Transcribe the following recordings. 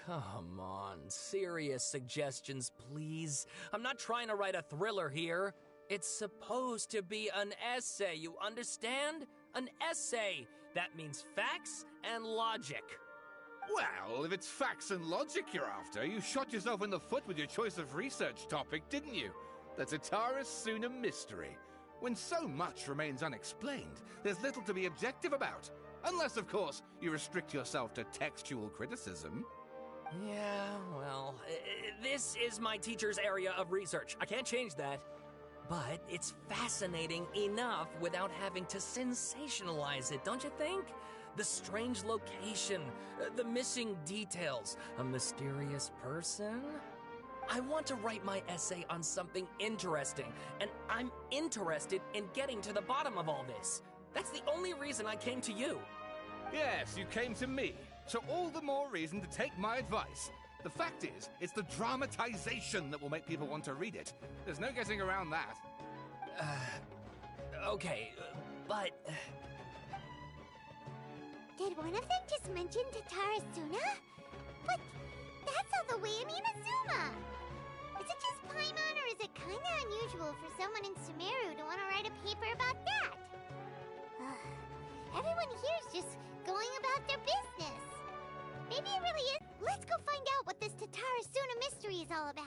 Come on, serious suggestions, please. I'm not trying to write a thriller here. It's supposed to be an essay, you understand? An essay! That means facts and logic. Well, if it's facts and logic you're after, you shot yourself in the foot with your choice of research topic, didn't you? The Tatara Suna mystery. When so much remains unexplained, there's little to be objective about. Unless, of course, you restrict yourself to textual criticism. Yeah, well, this is my teacher's area of research. I can't change that. But it's fascinating enough without having to sensationalize it, don't you think? The strange location, the missing details, a mysterious person. I want to write my essay on something interesting, and I'm interested in getting to the bottom of all this. That's the only reason I came to you. Yes, you came to me, so all the more reason to take my advice. The fact is, it's the dramatization that will make people want to read it. There's no getting around that. Okay, but... Did one of them just mention Tatara Suna? But that's all the way in Inazuma! Is it just Paimon, or is it kinda unusual for someone in Sumeru to want to write a paper about that? Everyone here's just going about their business. Maybe it really is. Let's go find out what this Tatara Suna mystery is all about.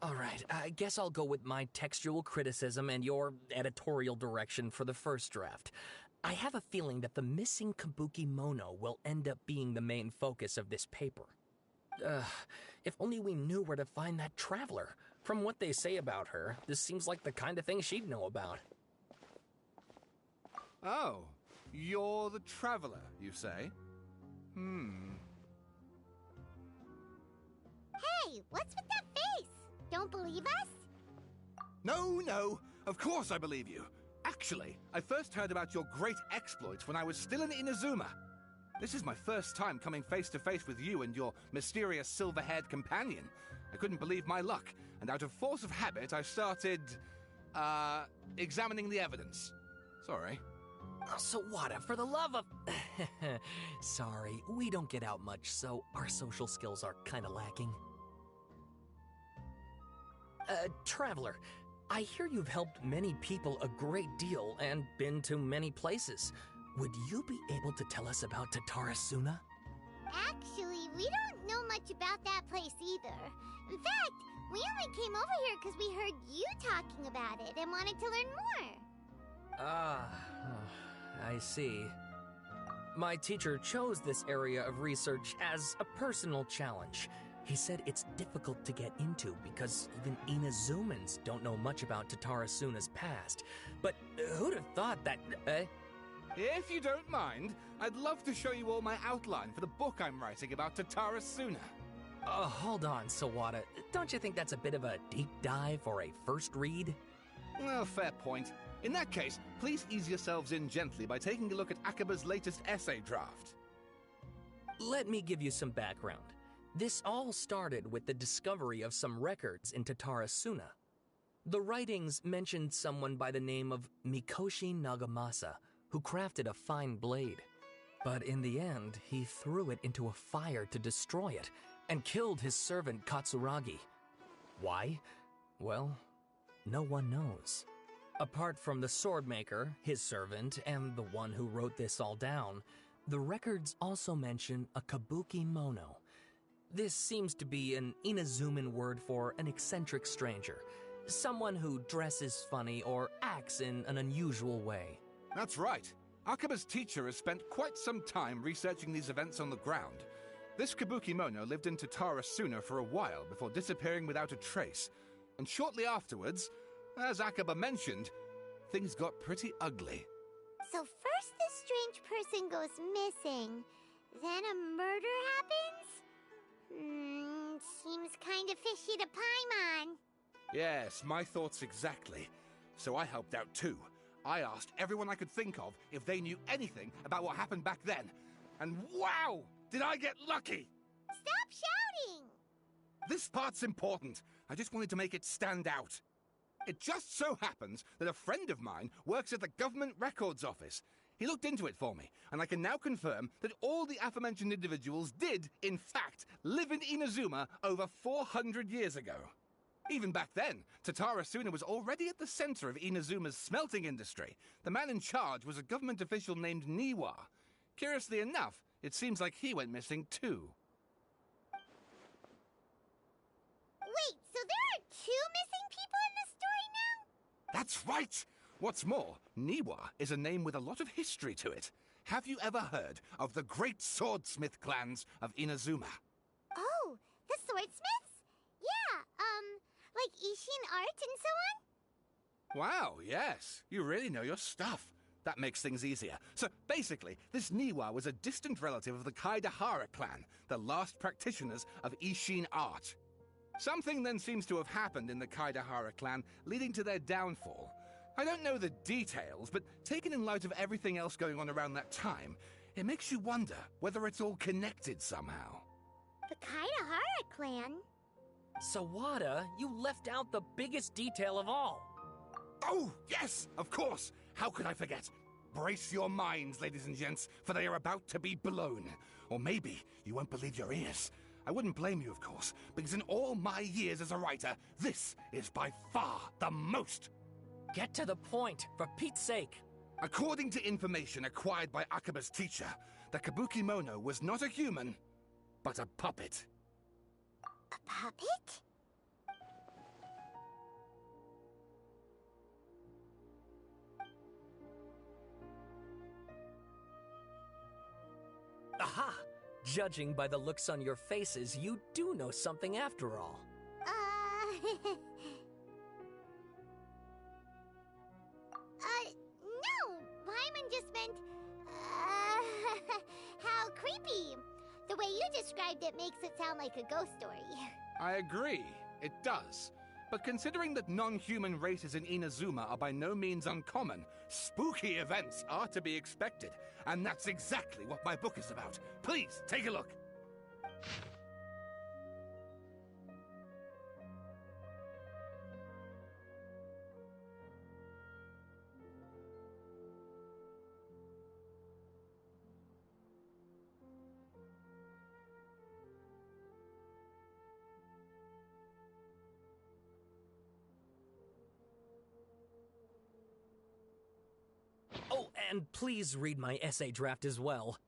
All right, I guess I'll go with my textual criticism and your editorial direction for the first draft. I have a feeling that the missing Kabuki Mono will end up being the main focus of this paper. If only we knew where to find that traveler. From what they say about her, this seems like the kind of thing she'd know about. Oh, you're the traveler, you say? Hey, what's with that face? Don't believe us? No, of course I believe you. Actually, I first heard about your great exploits when I was still in Inazuma. This is my first time coming face to face with you and your mysterious silver-haired companion. I couldn't believe my luck, and out of force of habit, I started, examining the evidence. Sorry. Sawada, for the love of... Sorry, we don't get out much, so our social skills are kinda lacking. Traveler, I hear you've helped many people a great deal and been to many places. Would you be able to tell us about Tatara Suna? Actually, we don't know much about that place either. In fact, we only came over here because we heard you talking about it and wanted to learn more. I see. My teacher chose this area of research as a personal challenge. He said it's difficult to get into because even Inazumans don't know much about Tatara Suna's past. But who'd have thought that... If you don't mind, I'd love to show you all my outline for the book I'm writing about Tatara Suna. Hold on, Sawada. Don't you think that's a bit of a deep dive or a first read? Well, fair point. In that case, please ease yourselves in gently by taking a look at Akaba's latest essay draft. Let me give you some background. This all started with the discovery of some records in Tatara Suna. The writings mentioned someone by the name of Mikoshi Nagamasa, who crafted a fine blade. But in the end, he threw it into a fire to destroy it, and killed his servant Katsuragi. Why? Well, no one knows. Apart from the swordmaker, his servant, and the one who wrote this all down, the records also mention a Kabuki Mono. This seems to be an Inazuman word for an eccentric stranger, someone who dresses funny or acts in an unusual way. That's right. Akaba's teacher has spent quite some time researching these events on the ground. This Kabuki Mono lived in Tatara Suna for a while before disappearing without a trace. And shortly afterwards, as Akaba mentioned, things got pretty ugly. So first this strange person goes missing, then a murder happens? Seems kinda fishy to Paimon. Yes, my thoughts exactly. So I helped out too. I asked everyone I could think of if they knew anything about what happened back then. And wow! did I get lucky? Stop shouting! This part's important. I just wanted to make it stand out. It just so happens that a friend of mine works at the Government Records Office. He looked into it for me, and I can now confirm that all the aforementioned individuals did, in fact, live in Inazuma over 400 years ago. Even back then, Tatara Suna was already at the center of Inazuma's smelting industry. The man in charge was a government official named Niwa. Curiously enough, it seems like he went missing too. Wait, so there are 2 missing people in this story now? That's right! What's more, Niwa is a name with a lot of history to it. Have you ever heard of the great swordsmith clans of Inazuma? Oh, the swordsmiths? Yeah, like Ishin art and so on? Wow, yes. You really know your stuff. That makes things easier. So basically, this Niwa was a distant relative of the Kaidahara clan, the last practitioners of Ishin art. Something then seems to have happened in the Kaidahara clan, leading to their downfall. I don't know the details, but taken in light of everything else going on around that time, it makes you wonder whether it's all connected somehow. The Kaidahara clan? Sawada, you left out the biggest detail of all. Oh, yes, of course. How could I forget? Brace your minds, ladies and gents, for they are about to be blown. Or maybe you won't believe your ears. I wouldn't blame you, of course, because in all my years as a writer, this is by far the most. Get to the point, for Pete's sake. According to information acquired by Akaba's teacher, the Kabuki Mono was not a human, but a puppet. A puppet? Aha! Judging by the looks on your faces, you do know something after all. No! Paimon just meant, how creepy. The way you described it makes it sound like a ghost story. I agree, it does. But considering that non-human races in Inazuma are by no means uncommon, spooky events are to be expected. And that's exactly what my book is about. Please, take a look. Oh, and please read my essay draft as well.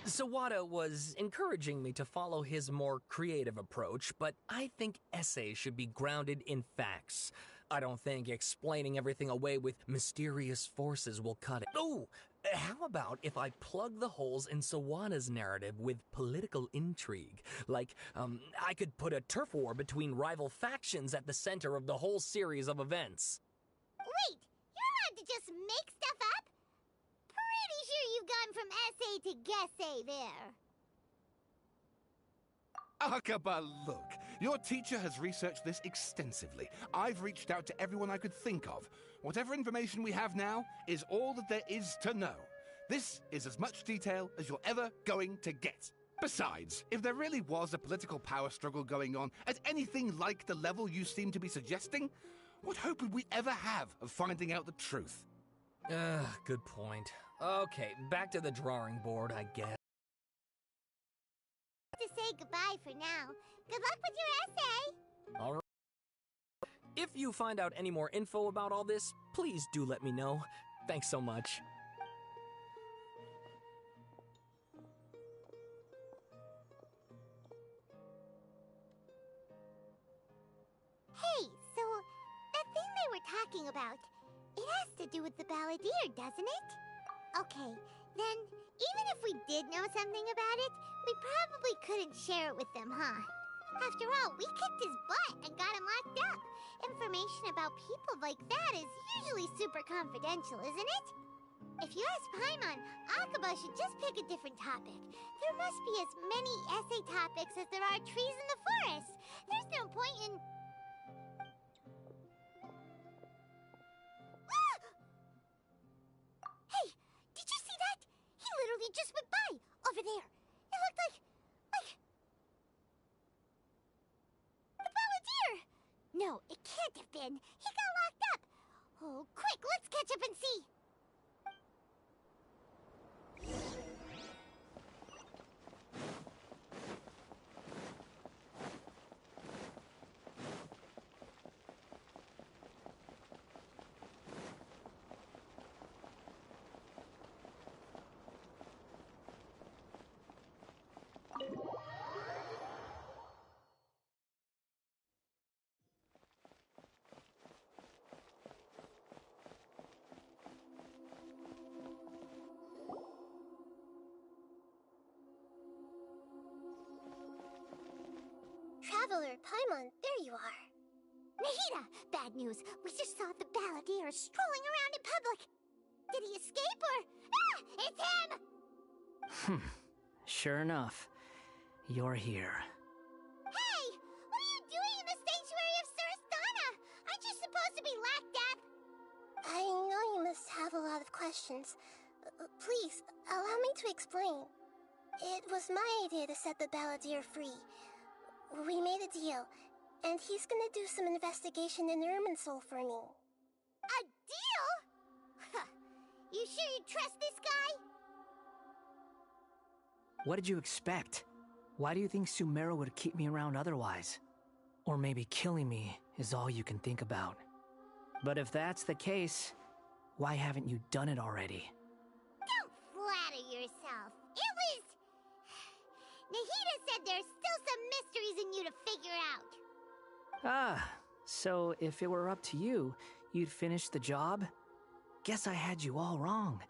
Sawada was encouraging me to follow his more creative approach, but I think essays should be grounded in facts. I don't think explaining everything away with mysterious forces will cut it. Oh, how about if I plug the holes in Sawada's narrative with political intrigue? Like, I could put a turf war between rival factions at the center of the whole series of events. Wait, you're allowed to just make stuff up? Pretty sure you've gone from essay to guessay there. Akaba, look. Your teacher has researched this extensively. I've reached out to everyone I could think of. Whatever information we have now is all that there is to know. This is as much detail as you're ever going to get. Besides, if there really was a political power struggle going on at anything like the level you seem to be suggesting, what hope would we ever have of finding out the truth? Good point. Okay, back to the drawing board, I guess. To say goodbye for now. Good luck with your essay! All right. If you find out any more info about all this, please do let me know. Thanks so much. Hey, so that thing they were talking about, it has to do with the balladeer, doesn't it? Okay, then even if we did know something about it, we probably couldn't share it with them, huh? After all, we kicked his butt and got him locked up. Information about people like that is usually super confidential, isn't it? If you ask Paimon, Akaba should just pick a different topic. There must be as many essay topics as there are trees in the forest. There's no point in... Ah! Hey, did you see that? He literally just went by, over there. It looked like... the Balladeer! No, it can't have been. He got locked up. Oh, quick, let's catch up and see. Traveler, Paimon, there you are. Nahida! Bad news. We just saw the Balladeer strolling around in public. Did he escape or... Ah! It's him! Sure enough. You're here. Hey! What are you doing in the sanctuary of Surastana? Aren't you supposed to be locked up? I know you must have a lot of questions. Please, allow me to explain. It was my idea to set the Balladeer free. We made a deal, and he's gonna do some investigation in Irminsul for me. A deal? You sure you trust this guy? What did you expect? Why do you think Sumeru would keep me around otherwise? Or maybe killing me is all you can think about. But if that's the case, why haven't you done it already? Don't flatter yourself. It was... Nahida said there's still some mysteries in you to figure out. Ah, so if it were up to you, you'd finish the job? Guess I had you all wrong.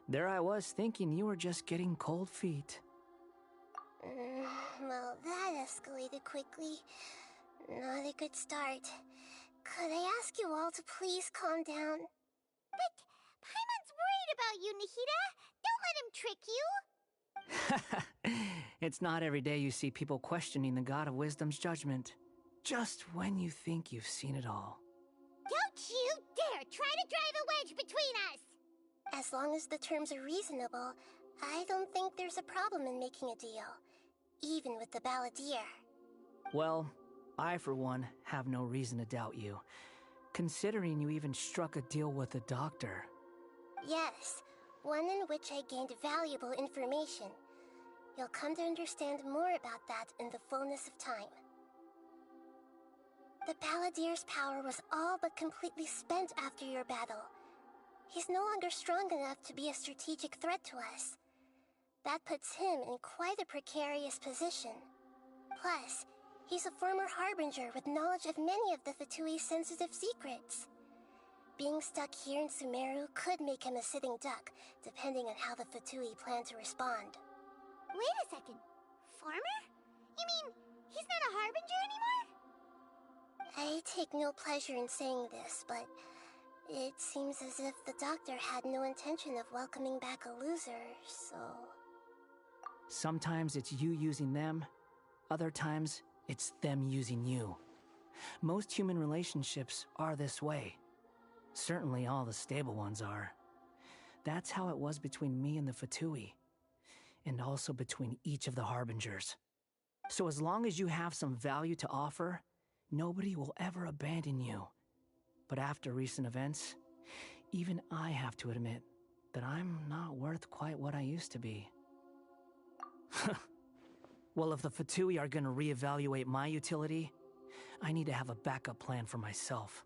There I was thinking you were just getting cold feet. Well, that escalated quickly. Not a good start. Could I ask you all to please calm down? But Paimon's worried about you, Nahida. Don't let him trick you. It's not every day you see people questioning the God of Wisdom's judgment. Just when you think you've seen it all. Don't you dare try to drive a wedge between us! As long as the terms are reasonable, I don't think there's a problem in making a deal. Even with the Balladeer. Well, I for one have no reason to doubt you. Considering you even struck a deal with the doctor. Yes, one in which I gained valuable information. You'll come to understand more about that in the fullness of time. The Balladeer's power was all but completely spent after your battle. He's no longer strong enough to be a strategic threat to us. That puts him in quite a precarious position. Plus, he's a former Harbinger with knowledge of many of the Fatui's sensitive secrets. Being stuck here in Sumeru could make him a sitting duck, depending on how the Fatui plan to respond. Wait a second. Former? You mean, he's not a Harbinger anymore? I take no pleasure in saying this, but it seems as if the doctor had no intention of welcoming back a loser, so... Sometimes it's you using them, other times it's them using you. Most human relationships are this way. Certainly all the stable ones are. That's how it was between me and the Fatui, and also between each of the Harbingers. So as long as you have some value to offer, nobody will ever abandon you. But after recent events, even I have to admit that I'm not worth quite what I used to be. Well, if the Fatui are gonna reevaluate my utility, I need to have a backup plan for myself.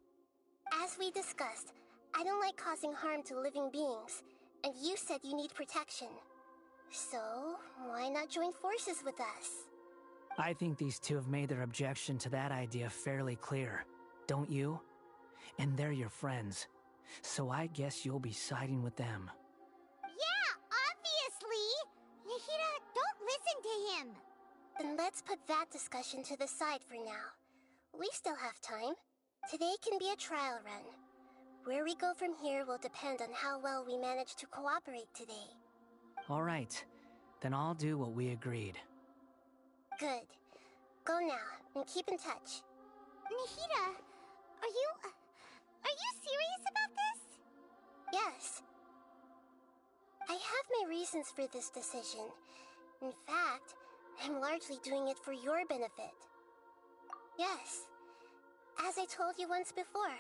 As we discussed, I don't like causing harm to living beings, and you said you need protection. So, why not join forces with us? I think these two have made their objection to that idea fairly clear, don't you? And they're your friends, so I guess you'll be siding with them. Yeah, obviously! Nahida, don't listen to him! Then let's put that discussion to the side for now. We still have time. Today can be a trial run. Where we go from here will depend on how well we manage to cooperate today. All right. Then I'll do what we agreed. Good. Go now, and keep in touch. Nahida, are you serious about this? Yes. I have my reasons for this decision. In fact, I'm largely doing it for your benefit. Yes. As I told you once before,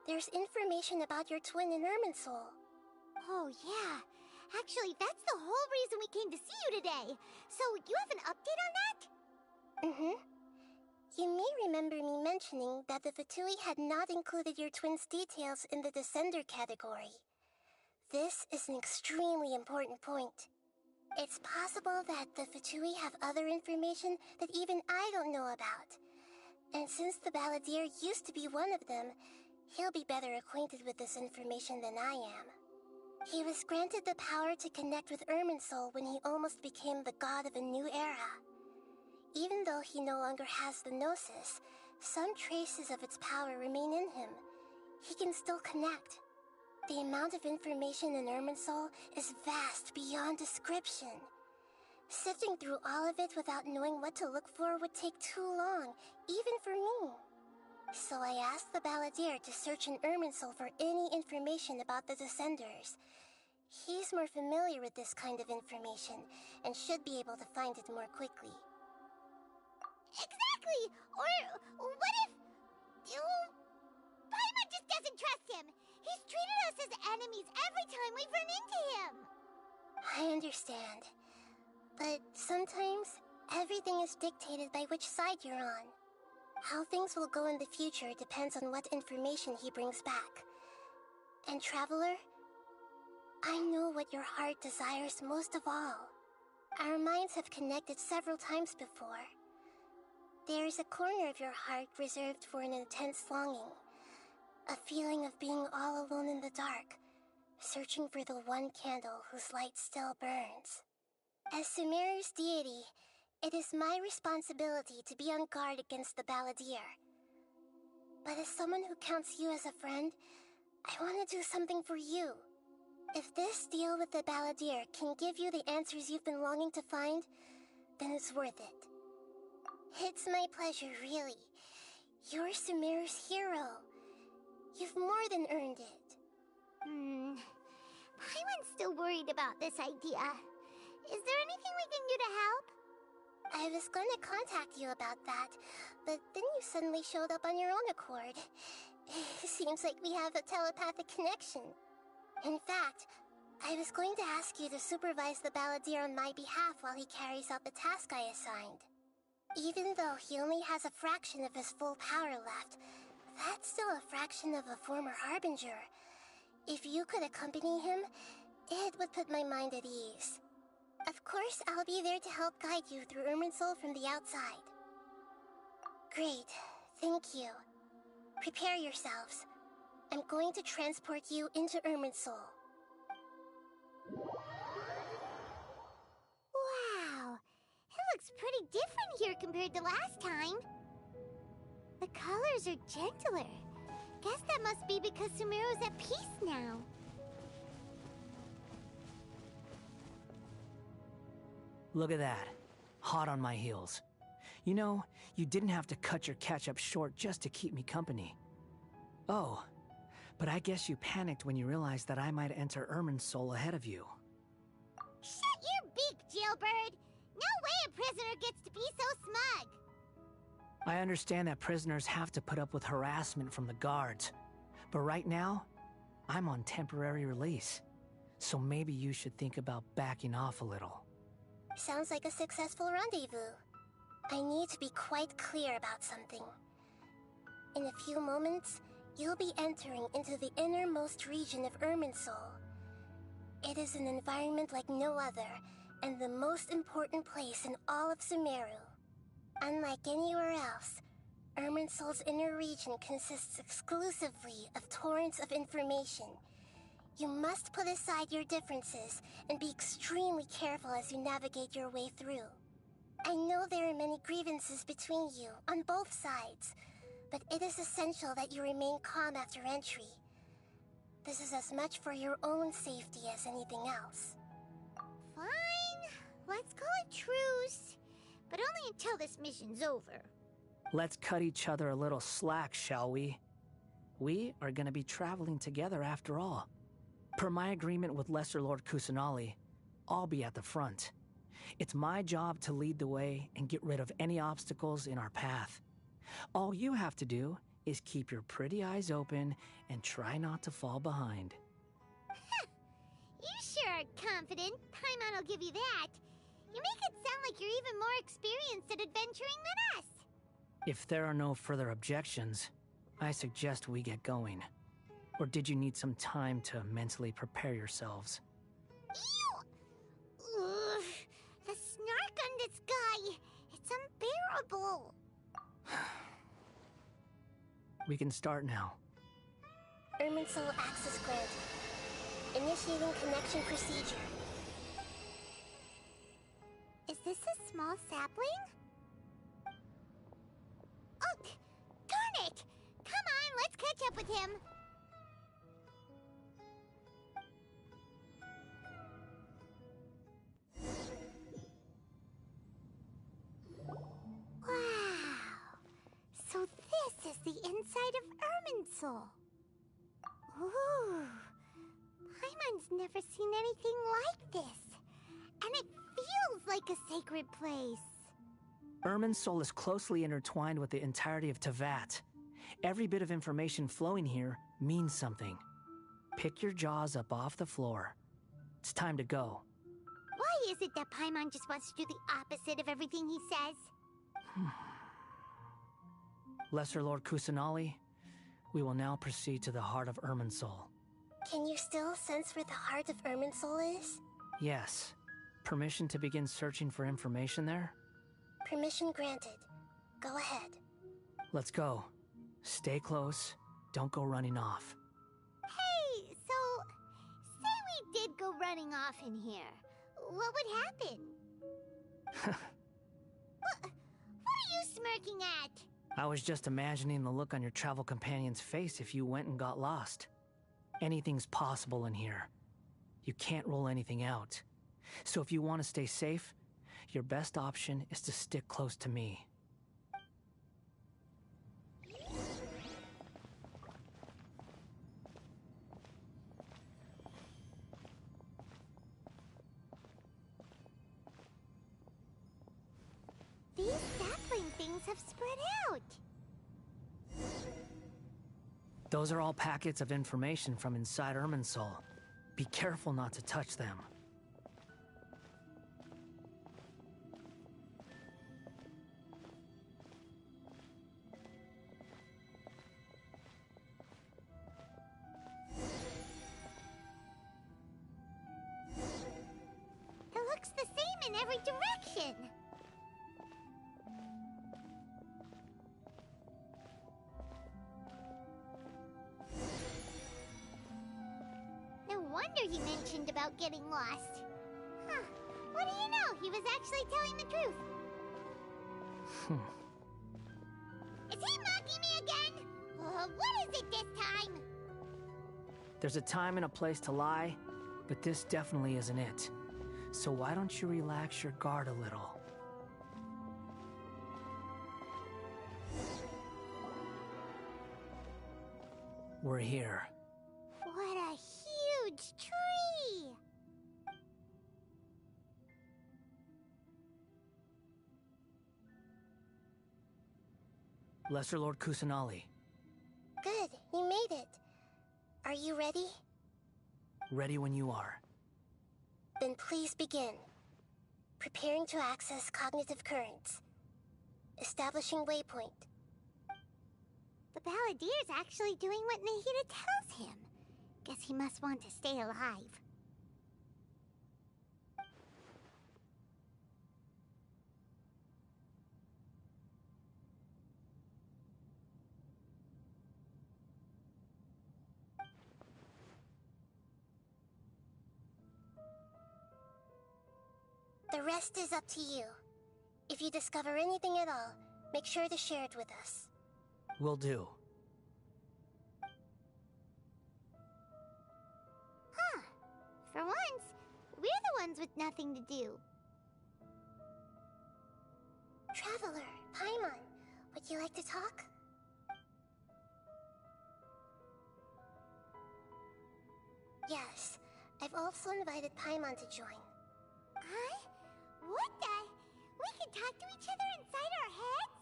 there's information about your twin in Irminsul. Oh, yeah. Actually, that's the whole reason we came to see you today. So, you have an update on that? Mm-hmm. You may remember me mentioning that the Fatui had not included your twin's details in the Descender category. This is an extremely important point. It's possible that the Fatui have other information that even I don't know about. And since the Balladeer used to be one of them, he'll be better acquainted with this information than I am. He was granted the power to connect with Irminsul when he almost became the god of a new era. Even though he no longer has the Gnosis, some traces of its power remain in him. He can still connect. The amount of information in Irminsul is vast beyond description. Sifting through all of it without knowing what to look for would take too long, even for me. So I asked the Balladeer to search in Irminsul for any information about the Descenders. He's more familiar with this kind of information, and should be able to find it more quickly. Exactly! Or what if... Paimon just doesn't trust him! He's treated us as enemies every time we've run into him! I understand. But sometimes, everything is dictated by which side you're on. How things will go in the future depends on what information he brings back. And Traveler, I know what your heart desires most of all. Our minds have connected several times before. There is a corner of your heart reserved for an intense longing. A feeling of being all alone in the dark, searching for the one candle whose light still burns. As Sumeru's deity, it is my responsibility to be on guard against the Balladeer. But as someone who counts you as a friend, I want to do something for you. If this deal with the Balladeer can give you the answers you've been longing to find, then it's worth it. It's my pleasure, really. You're Sumeru's hero. You've more than earned it. Paimon's still worried about this idea. Is there anything we can do to help? I was going to contact you about that, but then you suddenly showed up on your own accord. Seems like we have a telepathic connection. In fact, I was going to ask you to supervise the Balladeer on my behalf while he carries out the task I assigned. Even though he only has a fraction of his full power left, that's still a fraction of a former Harbinger. If you could accompany him, it would put my mind at ease. Of course, I'll be there to help guide you through Irminsul from the outside. Great, thank you. Prepare yourselves. I'm going to transport you into Irminsul. Wow, it looks pretty different here compared to last time. The colors are gentler. Guess that must be because Sumeru's at peace now. Look at that. Hot on my heels. You know, you didn't have to cut your catch-up short just to keep me company. Oh, but I guess you panicked when you realized that I might enter Irminsul ahead of you. Shut your beak, jailbird! No way a prisoner gets to be so smug! I understand that prisoners have to put up with harassment from the guards, but right now, I'm on temporary release, so maybe you should think about backing off a little. Sounds like a successful rendezvous. I need to be quite clear about something. In a few moments, you'll be entering into the innermost region of Irminsul. It is an environment like no other, and the most important place in all of Sumeru. Unlike anywhere else, Irminsul's inner region consists exclusively of torrents of information. You must put aside your differences and be extremely careful as you navigate your way through. I know there are many grievances between you, on both sides, but it is essential that you remain calm after entry. This is as much for your own safety as anything else. Fine. Let's call it truce. But only until this mission's over. Let's cut each other a little slack, shall we? We are gonna be traveling together after all. Per my agreement with Lesser Lord Kusanali, I'll be at the front. It's my job to lead the way and get rid of any obstacles in our path. All you have to do is keep your pretty eyes open and try not to fall behind. You sure are confident. Paimon will give you that. You make it sound like you're even more experienced at adventuring than us. If there are no further objections, I suggest we get going. Or did you need some time to mentally prepare yourselves? Ew! Ugh, the snark on this guy. It's unbearable. We can start now. Irminsul access granted. Initiating connection procedure. Is this a small sapling? Oh, darn it! Come on, let's catch up with him. Wow. So this is the inside of Irminsul. Ooh. Paimon's never seen anything like this. And it feels like a sacred place. Irminsul is closely intertwined with the entirety of Teyvat. Every bit of information flowing here means something. Pick your jaws up off the floor. It's time to go. Why is it that Paimon just wants to do the opposite of everything he says? Lesser Lord Kusanali, we will now proceed to the heart of Irminsul. Can you still sense where the heart of Irminsul is? Yes. Permission to begin searching for information there? Permission granted. Go ahead. Let's go. Stay close. Don't go running off. Hey, so, say we did go running off in here. What would happen? What are you smirking at? I was just imagining the look on your travel companion's face if you went and got lost. Anything's possible in here. You can't rule anything out. So if you want to stay safe, your best option is to stick close to me. These sapling things have spread out. Those are all packets of information from inside Irminsul. Be careful not to touch them. It looks the same in every direction. No wonder he mentioned about getting lost. Huh. What do you know? He was actually telling the truth. Is he mocking me again? What is it this time? There's a time and a place to lie, but this definitely isn't it. So why don't you relax your guard a little? We're here. What a huge tree! Lesser Lord Kusanali, Good, you made it. Are you ready? ready when you are. Then please begin. Preparing to access cognitive currents. Establishing waypoint. The Balladier's actually doing what Nahida tells him. Guess he must want to stay alive. The rest is up to you. If you discover anything at all, make sure to share it with us. Will do. For once, we're the ones with nothing to do. Traveler, Paimon, would you like to talk? Yes, I've also invited Paimon to join. Huh? What the? We can talk to each other inside our heads?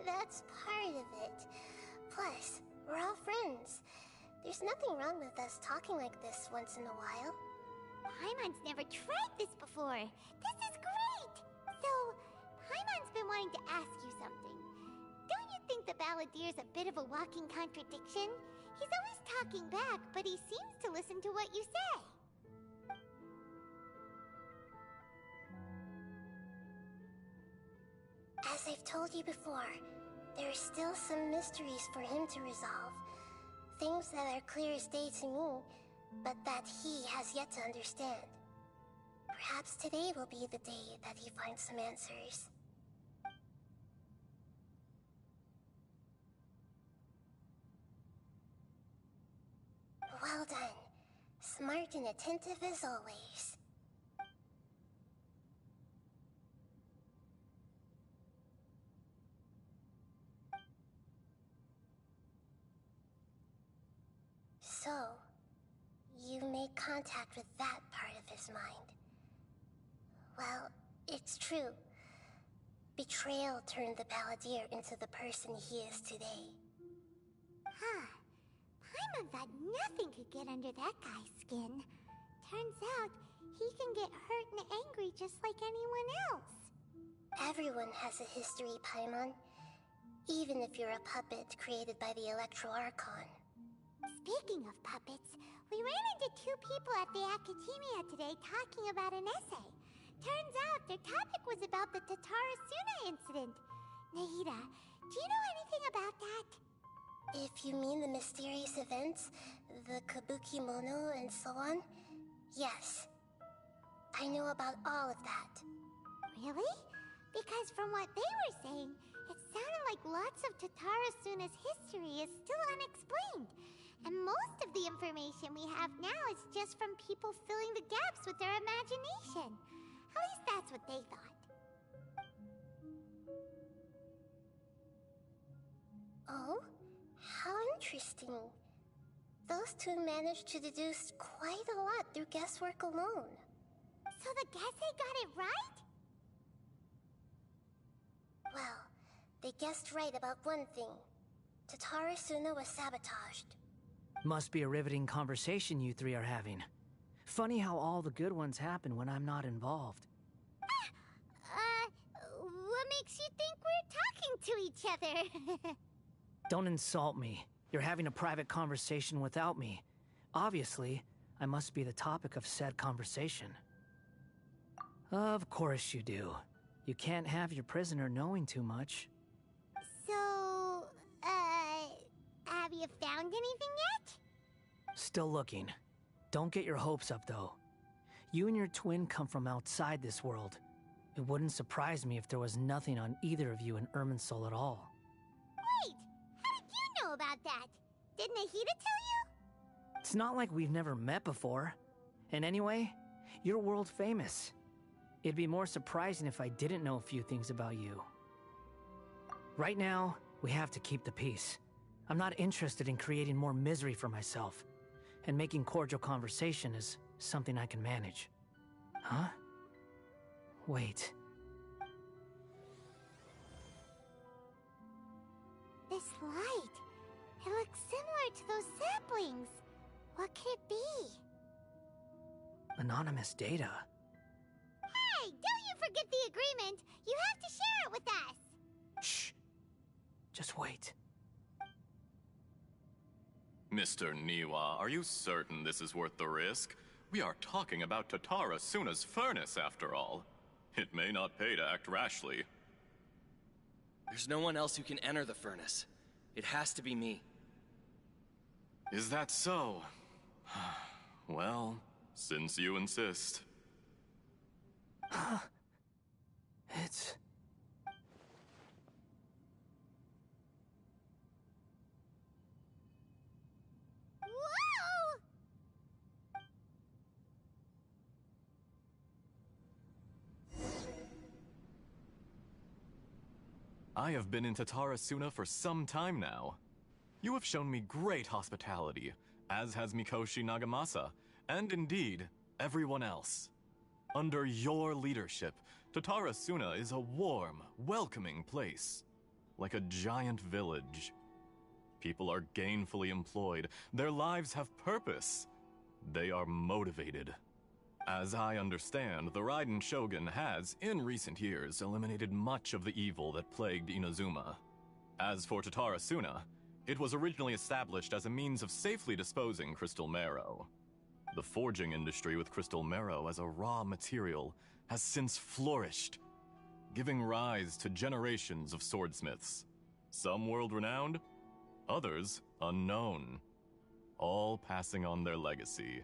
That's part of it. Plus, we're all friends. There's nothing wrong with us talking like this once in a while. Paimon's never tried this before. This is great! So, Paimon's been wanting to ask you something. Don't you think the Balladier's a bit of a walking contradiction? He's always talking back, but he seems to listen to what you say. As I've told you before, there are still some mysteries for him to resolve. Things that are clear as day to me, but that he has yet to understand. Perhaps today will be the day that he finds some answers. Well done. Smart and attentive as always. So, you made contact with that part of his mind. Well, it's true. Betrayal turned the Balladeer into the person he is today. Huh. Paimon thought nothing could get under that guy's skin. Turns out, he can get hurt and angry just like anyone else. Everyone has a history, Paimon. Even if you're a puppet created by the Electro Archon. Speaking of puppets, we ran into two people at the Academia today talking about an essay. Turns out their topic was about the Tatarasuna incident. Nahida, do you know anything about that? If you mean the mysterious events, the Kabuki Mono and so on, yes. I know about all of that. Really? Because from what they were saying, it sounded like lots of Tatarasuna's history is still unexplained. And most of the information we have now is just from people filling the gaps with their imagination. At least that's what they thought. Oh? How interesting. Those two managed to deduce quite a lot through guesswork alone. So the Gesse got it right? Well, they guessed right about one thing. Tatarasuna was sabotaged. Must be a riveting conversation you three are having. Funny how all the good ones happen when I'm not involved. What makes you think we're talking to each other? Don't insult me. You're having a private conversation without me. Obviously, I must be the topic of said conversation. Of course you do. You can't have your prisoner knowing too much. So, have you found anything yet? Still looking. Don't get your hopes up, though. You and your twin come from outside this world. It wouldn't surprise me if there was nothing on either of you in Irminsul at all. Wait! How did you know about that? Did Nahida tell you? It's not like we've never met before. And anyway, you're world famous. It'd be more surprising if I didn't know a few things about you. Right now, we have to keep the peace. I'm not interested in creating more misery for myself. And making cordial conversation is something I can manage. Huh? Wait. This light. It looks similar to those saplings. What could it be? Anonymous data. Hey, don't you forget the agreement! You have to share it with us! Shh. Just wait. Mr. Niwa, are you certain this is worth the risk? We are talking about Tatarasuna's furnace, after all. It may not pay to act rashly. There's no one else who can enter the furnace. It has to be me. Is that so? Well, since you insist. It's... I have been in Tatarasuna for some time now. You have shown me great hospitality, as has Mikoshi Nagamasa, and indeed, everyone else. Under your leadership, Tatarasuna is a warm, welcoming place, like a giant village. People are gainfully employed, their lives have purpose. They are motivated. As I understand, the Raiden Shogun has, in recent years, eliminated much of the evil that plagued Inazuma. As for Tatarasuna, it was originally established as a means of safely disposing crystal marrow. The forging industry with crystal marrow as a raw material has since flourished, giving rise to generations of swordsmiths. Some world-renowned, others unknown, all passing on their legacy.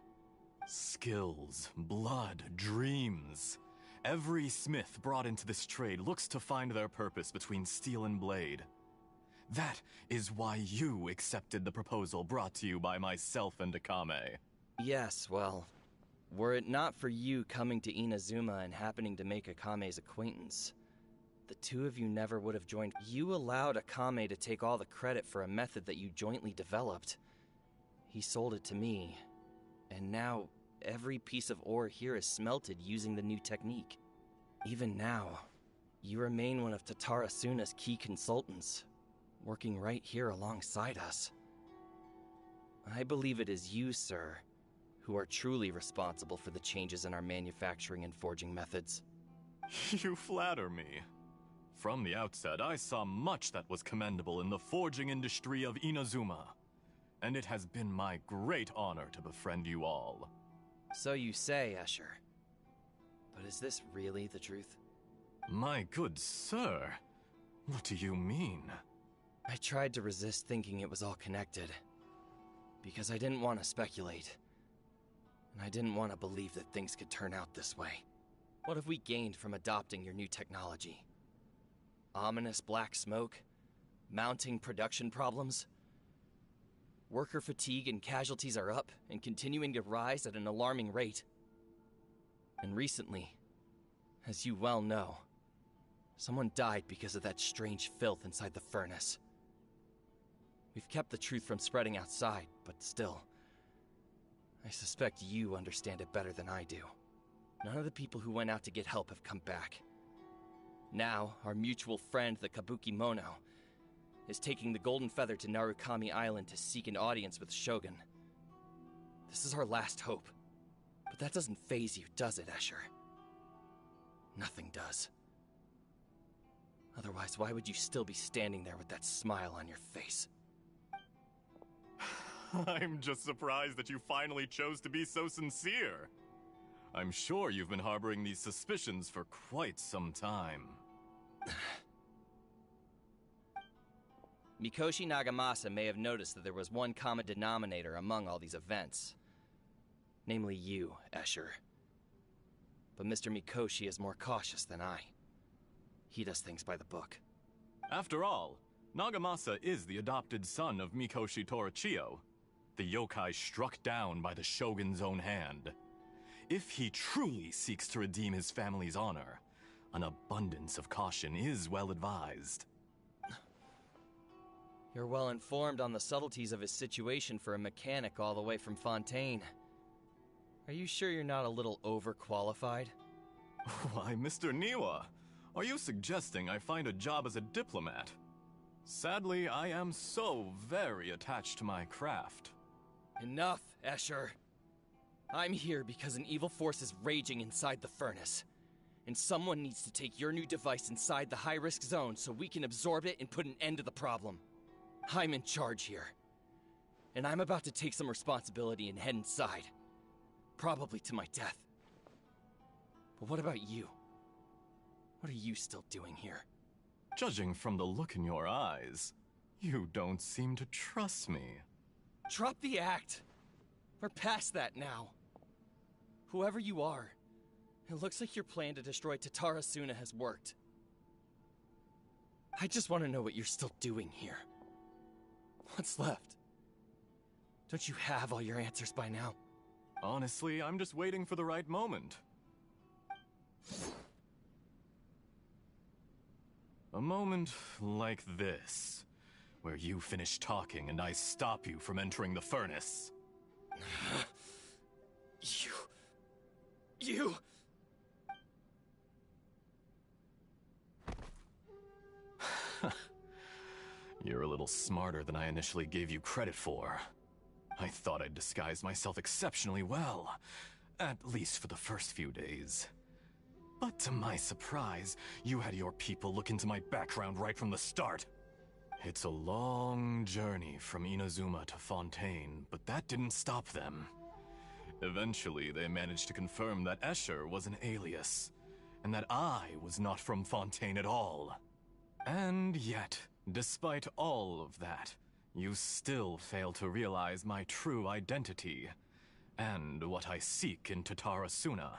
Skills, blood, dreams. Every smith brought into this trade looks to find their purpose between steel and blade. That is why you accepted the proposal brought to you by myself and Akame. Yes, well, were it not for you coming to Inazuma and happening to make Akame's acquaintance, the two of you never would have joined. You allowed Akame to take all the credit for a method that you jointly developed. He sold it to me, and now every piece of ore here is smelted using the new technique. Even now, you remain one of Tatarasuna's key consultants, working right here alongside us. I believe it is you, sir, who are truly responsible for the changes in our manufacturing and forging methods. You flatter me. From the outset, I saw much that was commendable in the forging industry of Inazuma, and it has been my great honor to befriend you all. So you say, Escher. But is this really the truth? My good sir, what do you mean? I tried to resist thinking it was all connected, because I didn't want to speculate. And I didn't want to believe that things could turn out this way. What have we gained from adopting your new technology? Ominous black smoke? Mounting production problems? Worker fatigue and casualties are up and continuing to rise at an alarming rate. And recently, as you well know, someone died because of that strange filth inside the furnace. We've kept the truth from spreading outside, but still, I suspect you understand it better than I do. None of the people who went out to get help have come back. Now, our mutual friend, the Kabuki Mono, is taking the Golden Feather to Narukami Island to seek an audience with Shogun. This is our last hope. But that doesn't faze you, does it, Escher? Nothing does. Otherwise, why would you still be standing there with that smile on your face? I'm just surprised that you finally chose to be so sincere. I'm sure you've been harboring these suspicions for quite some time. Mikoshi Nagamasa may have noticed that there was one common denominator among all these events. Namely you, Escher. But Mr. Mikoshi is more cautious than I. He does things by the book. After all, Nagamasa is the adopted son of Mikoshi Torichio, the yokai struck down by the Shogun's own hand. If he truly seeks to redeem his family's honor, an abundance of caution is well advised. You're well informed on the subtleties of his situation for a mechanic all the way from Fontaine. Are you sure you're not a little overqualified? Why, Mr. Niwa, are you suggesting I find a job as a diplomat? Sadly, I am so very attached to my craft. Enough, Escher. I'm here because an evil force is raging inside the furnace. And someone needs to take your new device inside the high-risk zone so we can absorb it and put an end to the problem. I'm in charge here. And I'm about to take some responsibility and head inside. Probably to my death. But what about you? What are you still doing here? Judging from the look in your eyes, you don't seem to trust me. Drop the act! We're past that now. Whoever you are, it looks like your plan to destroy Tatarasuna has worked. I just want to know what you're still doing here. What's left? Don't you have all your answers by now? Honestly, I'm just waiting for the right moment. A moment like this, where you finish talking and I stop you from entering the furnace. You... You're a little smarter than I initially gave you credit for. I thought I'd disguised myself exceptionally well, at least for the first few days. But to my surprise, you had your people look into my background right from the start. It's a long journey from Inazuma to Fontaine, but that didn't stop them. Eventually, they managed to confirm that Escher was an alias, and that I was not from Fontaine at all. And yet, despite all of that, you still fail to realize my true identity, and what I seek in Tatarasuna.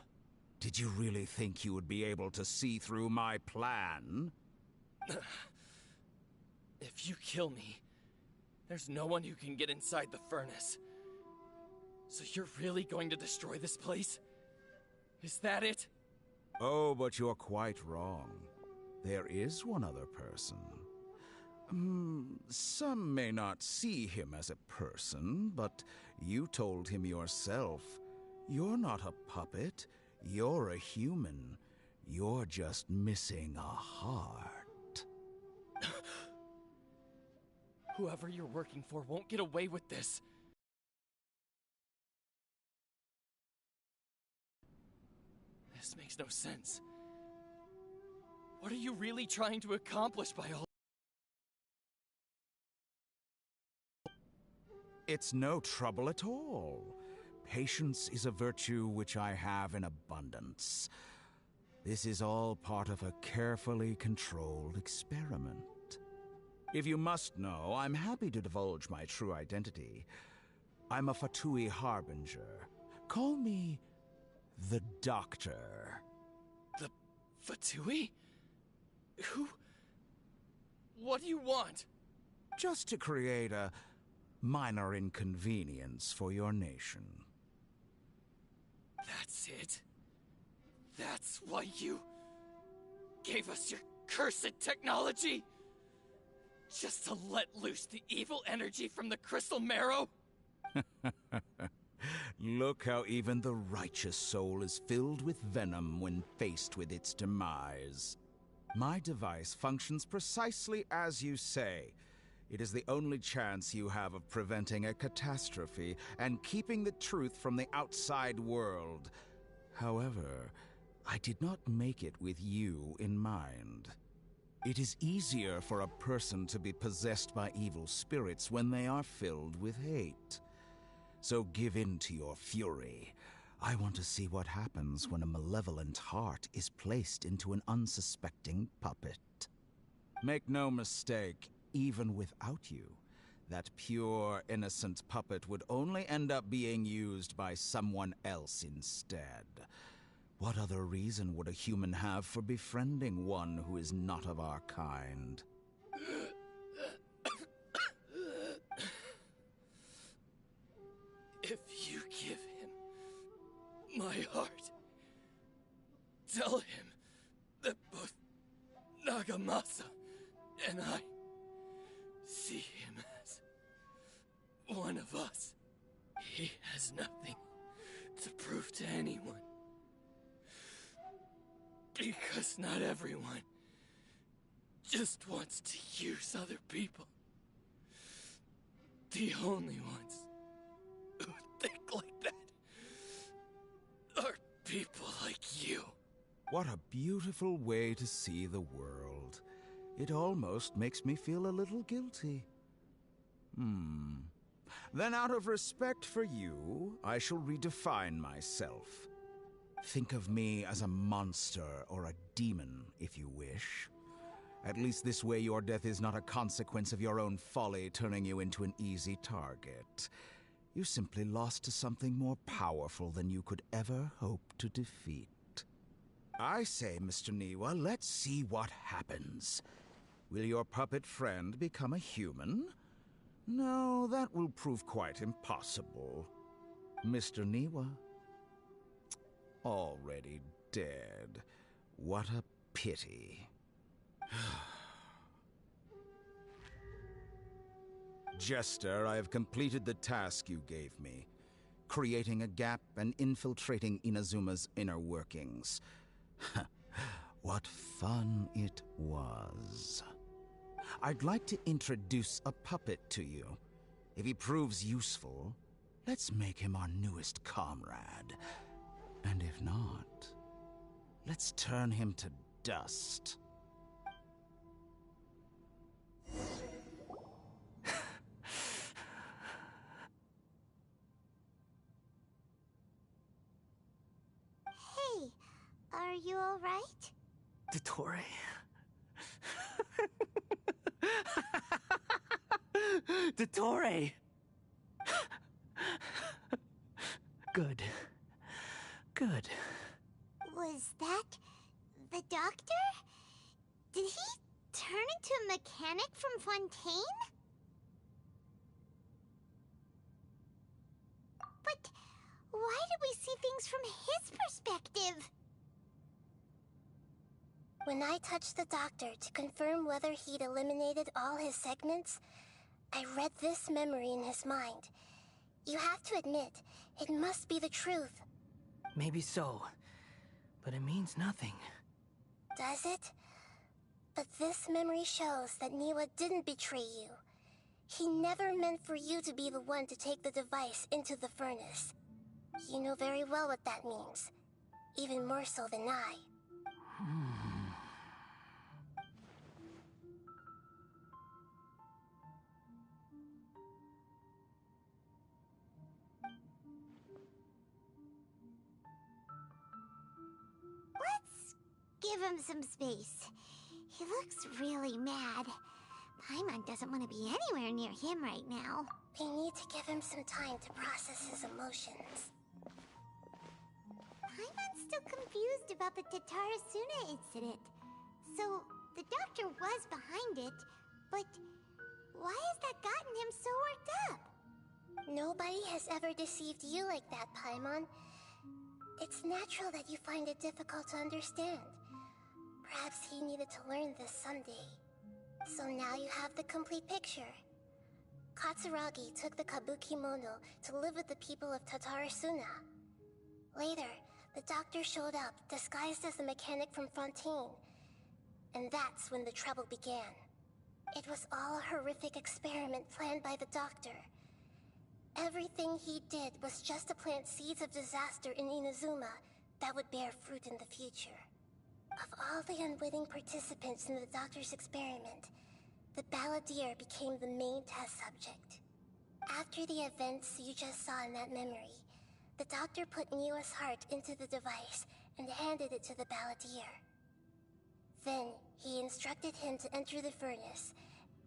Did you really think you would be able to see through my plan? If you kill me, there's no one who can get inside the furnace. So you're really going to destroy this place? Is that it? Oh, but you're quite wrong. There is one other person. Some may not see him as a person, but you told him yourself. You're not a puppet. You're a human. You're just missing a heart. Whoever you're working for won't get away with this. This makes no sense. What are you really trying to accomplish by all? It's no trouble at all. Patience is a virtue which I have in abundance. This is all part of a carefully controlled experiment. If you must know, I'm happy to divulge my true identity. I'm a Fatui Harbinger. Call me the Doctor. The Fatui? Who? What do you want? Just to create a minor inconvenience for your nation. That's it? That's why you gave us your cursed technology? Just to let loose the evil energy from the crystal marrow? Look how even the righteous soul is filled with venom when faced with its demise. My device functions precisely as you say. It is the only chance you have of preventing a catastrophe and keeping the truth from the outside world. However, I did not make it with you in mind. It is easier for a person to be possessed by evil spirits when they are filled with hate. So give in to your fury. I want to see what happens when a malevolent heart is placed into an unsuspecting puppet. Make no mistake, even without you, that pure, innocent puppet would only end up being used by someone else instead. What other reason would a human have for befriending one who is not of our kind? If you give him my heart, tell him that both Nagamasa and I see him as one of us. He has nothing to prove to anyone. Because not everyone just wants to use other people. The only ones who think like that are people like you. What a beautiful way to see the world. It almost makes me feel a little guilty. Then out of respect for you, I shall redefine myself. Think of me as a monster or a demon, if you wish. At least this way your death is not a consequence of your own folly turning you into an easy target. You simply lost to something more powerful than you could ever hope to defeat. I say, Mr. Niwa, let's see what happens. Will your puppet friend become a human? No, that will prove quite impossible. Mr. Niwa? Already dead. What a pity. Jester, I have completed the task you gave me. Creating a gap and infiltrating Inazuma's inner workings. What fun it was. I'd like to introduce a puppet to you. If he proves useful, let's make him our newest comrade. And if not, let's turn him to dust. Hey, are you alright? Dottore. Dottore! Good. Good. Was that the doctor? Did he turn into a mechanic from Fontaine? But why did we see things from his perspective? When I touched the doctor to confirm whether he'd eliminated all his segments, I read this memory in his mind. You have to admit, it must be the truth. Maybe so, but it means nothing. Does it? But this memory shows that Niwa didn't betray you. He never meant for you to be the one to take the device into the furnace. You know very well what that means. Even more so than I. Let's give him some space. He looks really mad. Paimon doesn't want to be anywhere near him right now. We need to give him some time to process his emotions. Paimon's still confused about the Tatarasuna incident. So, the doctor was behind it, but why has that gotten him so worked up? Nobody has ever deceived you like that, Paimon. It's natural that you find it difficult to understand. Perhaps he needed to learn this someday. So now you have the complete picture. Katsuragi took the Kabukimono to live with the people of Tatarasuna. Later, the doctor showed up, disguised as a mechanic from Fontaine. And that's when the trouble began. It was all a horrific experiment planned by the doctor. Everything he did was just to plant seeds of disaster in Inazuma that would bear fruit in the future. Of all the unwitting participants in the doctor's experiment, the balladeer became the main test subject. After the events you just saw in that memory, the doctor put Niwa's heart into the device and handed it to the balladeer. Then, he instructed him to enter the furnace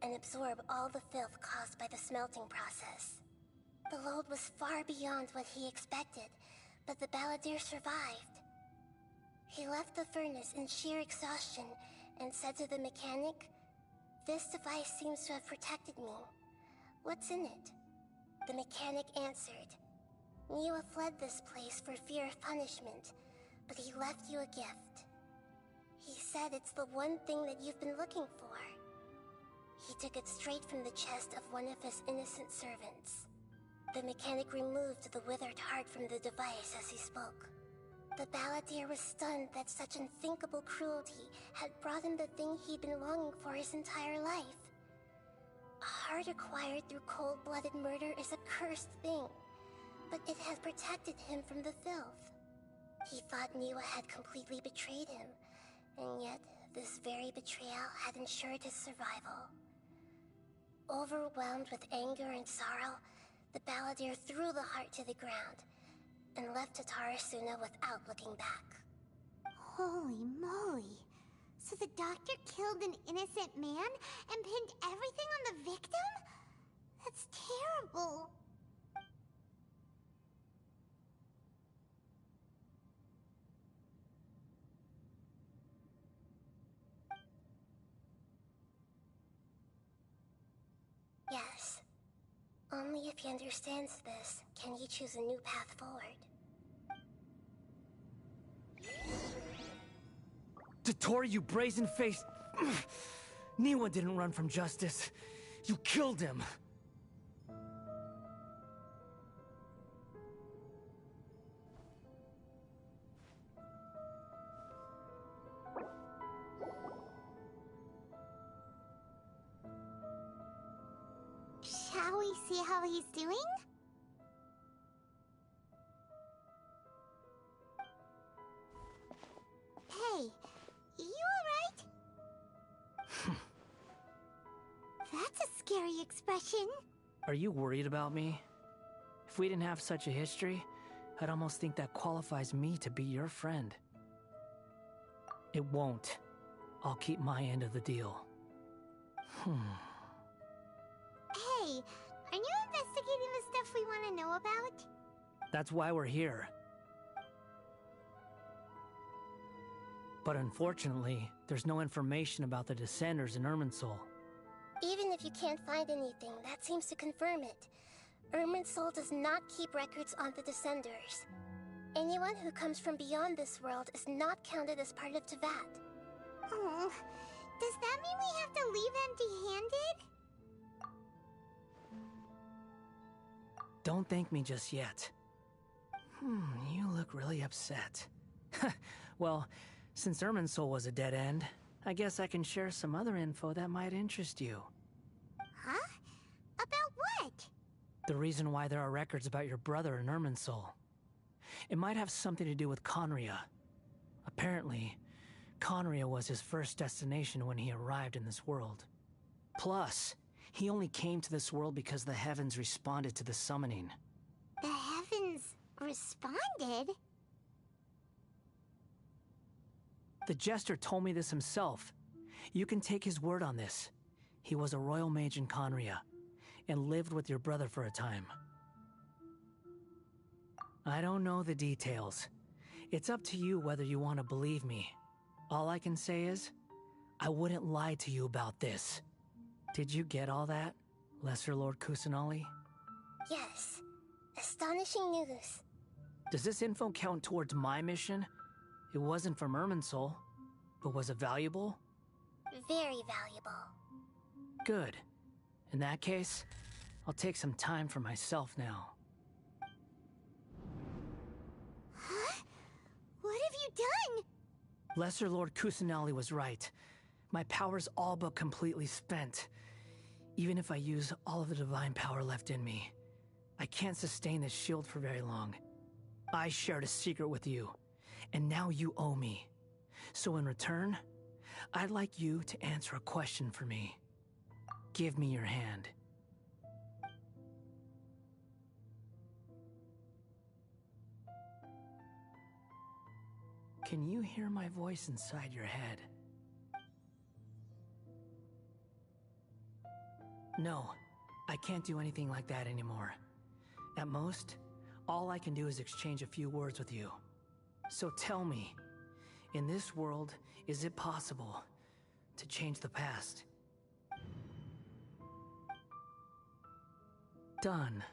and absorb all the filth caused by the smelting process. The load was far beyond what he expected, but the balladeer survived. He left the furnace in sheer exhaustion and said to the mechanic, "This device seems to have protected me. What's in it?" The mechanic answered, "Niwa fled this place for fear of punishment, but he left you a gift. He said it's the one thing that you've been looking for." He took it straight from the chest of one of his innocent servants. The mechanic removed the withered heart from the device as he spoke. The balladeer was stunned that such unthinkable cruelty had brought him the thing he'd been longing for his entire life. A heart acquired through cold-blooded murder is a cursed thing, but it has protected him from the filth. He thought Niwa had completely betrayed him, and yet this very betrayal had ensured his survival. Overwhelmed with anger and sorrow, the balladeer threw the heart to the ground and left Tatarasuna without looking back. Holy moly. So the doctor killed an innocent man and pinned everything on the victim? That's terrible. Yes. Only if he understands this can he choose a new path forward. Dottore, you brazen-faced... Niwa didn't run from justice. You killed him. see how he's doing? Hey, you alright? That's a scary expression. Are you worried about me? If we didn't have such a history, I'd almost think that qualifies me to be your friend. It won't. I'll keep my end of the deal. Hey, aren't you investigating the stuff we want to know about? That's why we're here. But unfortunately, there's no information about the Descenders in Irminsul. Even if you can't find anything, that seems to confirm it. Irminsul does not keep records on the Descenders. Anyone who comes from beyond this world is not counted as part of Teyvat. Oh, does that mean we have to leave empty-handed? Don't thank me just yet. You look really upset. Well, since Irminsul was a dead end, I guess I can share some other info that might interest you. Huh? About what? The reason why there are records about your brother in Irminsul. It might have something to do with Conria. Apparently, Conria was his first destination when he arrived in this world. Plus, he only came to this world because the heavens responded to the summoning. The heavens responded? The Jester told me this himself. You can take his word on this. He was a royal mage in Conria, and lived with your brother for a time. I don't know the details. It's up to you whether you want to believe me. All I can say is, I wouldn't lie to you about this. Did you get all that, Lesser Lord Kusanali? Yes. Astonishing news. Does this info count towards my mission? It wasn't from Irminsul, but was it valuable? Very valuable. Good. In that case, I'll take some time for myself now. Huh? What have you done? Lesser Lord Kusanali was right. My power's all but completely spent. Even if I use all of the divine power left in me, I can't sustain this shield for very long. I shared a secret with you, and now you owe me. So in return, I'd like you to answer a question for me. Give me your hand. Can you hear my voice inside your head? No, I can't do anything like that anymore. At most, all I can do is exchange a few words with you. So tell me, in this world, is it possible to change the past? Done.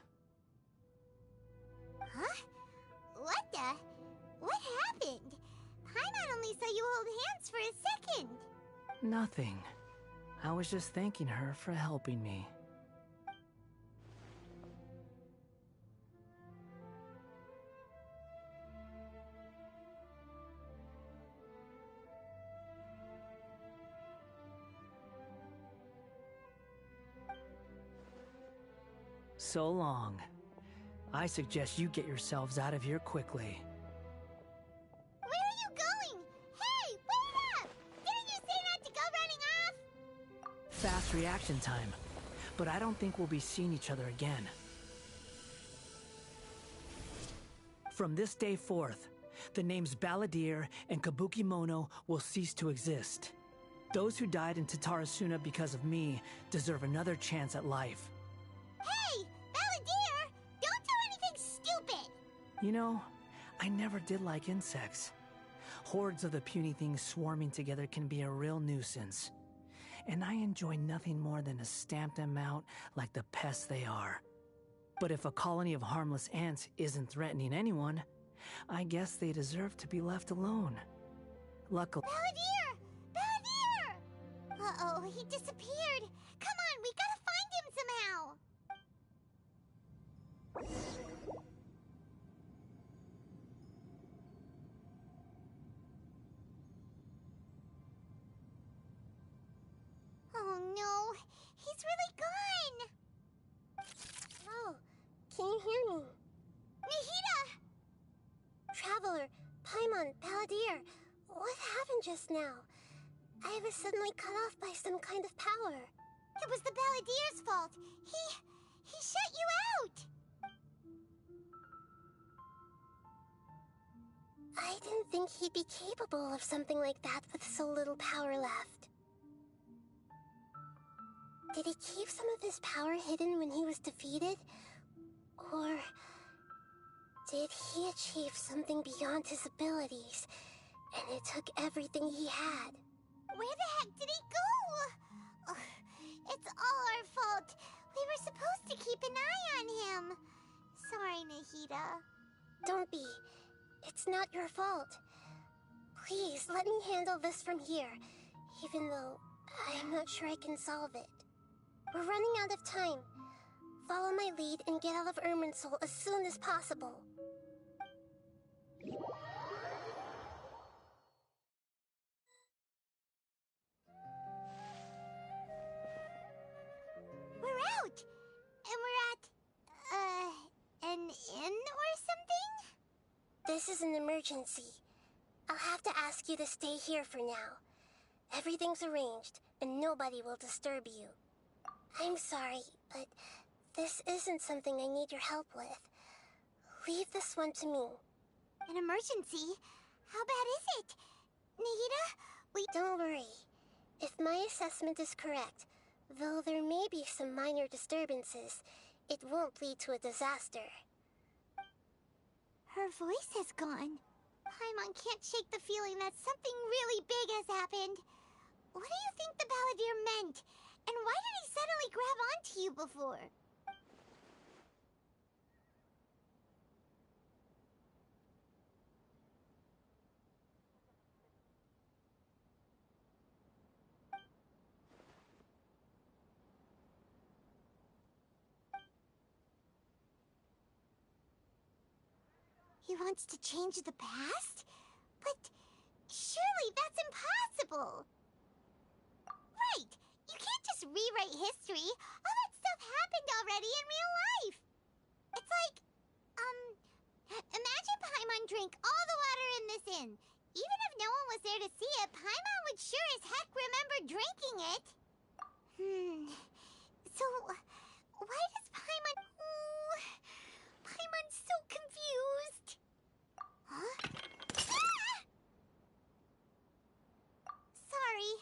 Huh? What the? What happened? Paimon only saw you hold hands for a second. Nothing. I was just thanking her for helping me. So long. I suggest you get yourselves out of here quickly. Where are you going? Hey, wait up! Didn't you say not to go running off? Fast reaction time. But I don't think we'll be seeing each other again. From this day forth, the names Balladeer and Kabukimono will cease to exist. Those who died in Tatarasuna because of me deserve another chance at life. Hey, Balladeer! Don't do anything stupid! You know, I never did like insects. Hordes of the puny things swarming together can be a real nuisance. And I enjoy nothing more than to stamp them out like the pests they are. But if a colony of harmless ants isn't threatening anyone, I guess they deserve to be left alone. Luckily... Balladeer! Balladeer! Uh-oh, he disappeared. Come on, we gotta find him somehow. Oh no, he's really gone. can you hear me? Nahida! Traveler, Paimon, Balladeer, what happened just now? I was suddenly cut off by some kind of power. It was the Balladeer's fault. He shut you out! I didn't think he'd be capable of something like that with so little power left. Did he keep some of his power hidden when he was defeated? Or did he achieve something beyond his abilities, and it took everything he had? Where the heck did he go? Ugh, it's all our fault. We were supposed to keep an eye on him. Sorry, Nahida. Don't be. It's not your fault. Please, let me handle this from here, even though I'm not sure I can solve it. We're running out of time. Follow my lead and get out of Irminsul as soon as possible. We're out! And we're at, an inn or something? This is an emergency. I'll have to ask you to stay here for now. Everything's arranged, and nobody will disturb you. I'm sorry, but this isn't something I need your help with. Leave this one to me. An emergency? How bad is it? Nahida, Don't worry. If my assessment is correct, though there may be some minor disturbances, it won't lead to a disaster. Her voice has gone. Paimon can't shake the feeling that something really big has happened. What do you think the Balladeer meant? And why did he suddenly grab onto you before? He wants to change the past? But surely that's impossible! Right! You can't just rewrite history. All that stuff happened already in real life. It's like, imagine Paimon drank all the water in this inn. Even if no one was there to see it, Paimon would sure as heck remember drinking it. So, why does Paimon... Paimon's so confused. Huh? Ah! Sorry.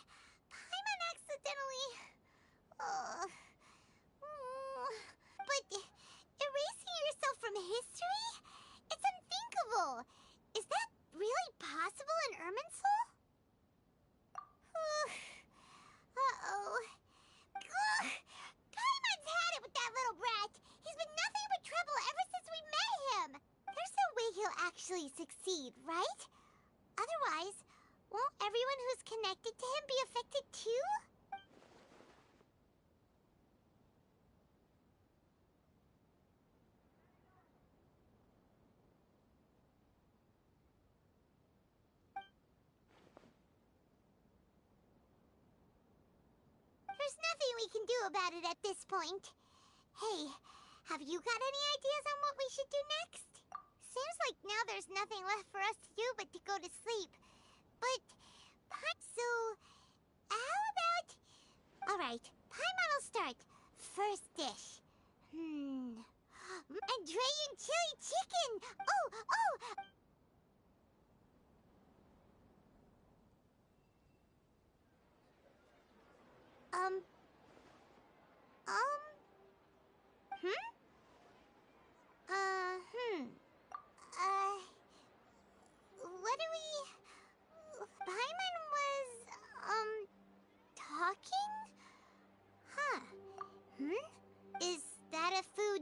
Paimon accidentally... But erasing yourself from history? It's unthinkable. Is that really possible in Irminsul? Uh-oh. Paimon's had it with that little brat. He's been nothing but trouble ever since we met him. There's no way he'll actually succeed, right? Otherwise, won't everyone who's connected to him be affected too? There's nothing we can do about it at this point. Hey, have you got any ideas on what we should do next? Seems like now there's nothing left for us to do but to go to sleep. But, so, how about... Alright, Paimon will start. First dish. Andrean chili chicken! Oh! What do we... Paimon was, talking? Huh. Is that a food...